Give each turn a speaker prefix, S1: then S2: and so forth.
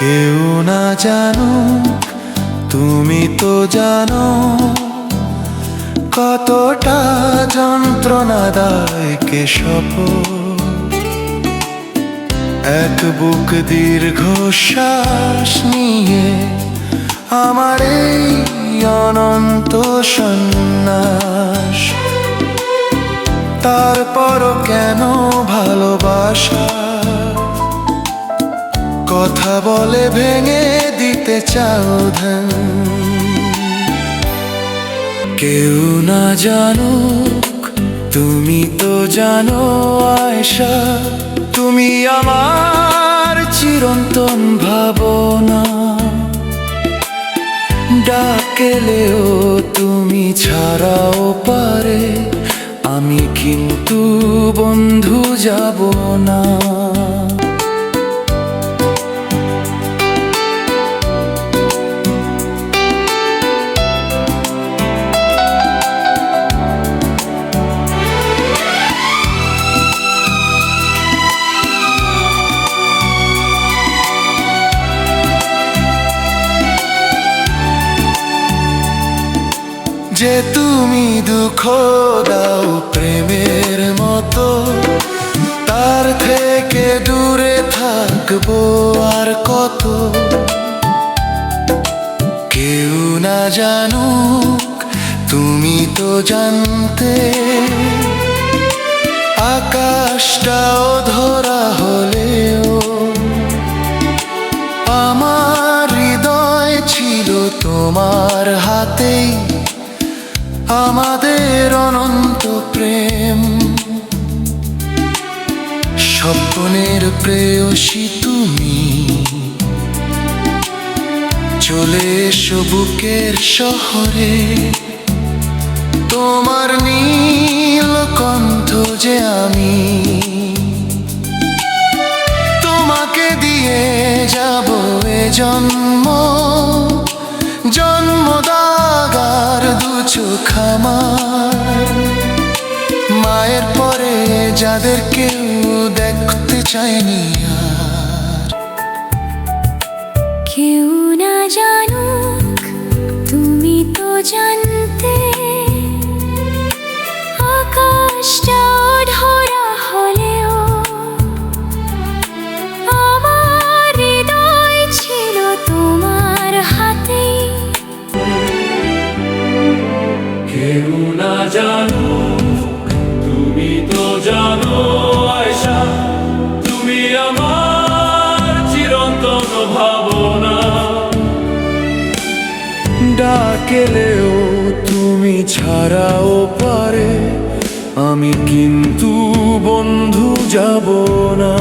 S1: কেউ না জানুক তুমি তো জানো কতটা যন্ত্রণা দেয় কেশব। এক বুক দীর্ঘশ্বাস নিয়ে আমার এই অনন্ত সন্ন্যাস। তারপরও কেন ভালোবাসা কথা বলে ভেঙে দিতে চাও ধ্যান। কেউ না জানুক তুমি তো জানো আয়েশা, তুমি আমার চিরন্তন ভাবনা। ডাকেলেও তুমি ছাড়াও পারে, আমি কিন্তু বন্ধু যাব না। যে তুমি দুঃখ দাও প্রেমের মতো, তার থেকে দূরে থাকবো আর কত। কেউ না জানুক তুমি তো জানতে, আকাশটাও ধরা হলেও আমার হৃদয় ছিল তোমার হাতেই। আমাদের অনন্ত প্রেম, স্বপ্নের প্রেয়সী তুমি। চলে এসো বুকের শহরে, তোমার নীল কণ্ঠ যে আমি। তোমাকে দিয়ে যাব এ জন্ম, জন্মদাগার দু চোখ আমার। মায়ের পরে যাদের কেউ দেখতে চায়নি আর।
S2: কেউ না জানুক তুমি তো জানতে, আকাশটা ধরা হলেও আমার হৃদয় ছিল তোমার হাতেই।
S3: কেউ না জানুক তুমি তো জানো আয়েশা, তুমি আমার চিরন্তন ভাবনা।
S1: ডাকেলেও তুমি ছাড়াও পারে, আমি কিন্তু বন্ধু যাব না।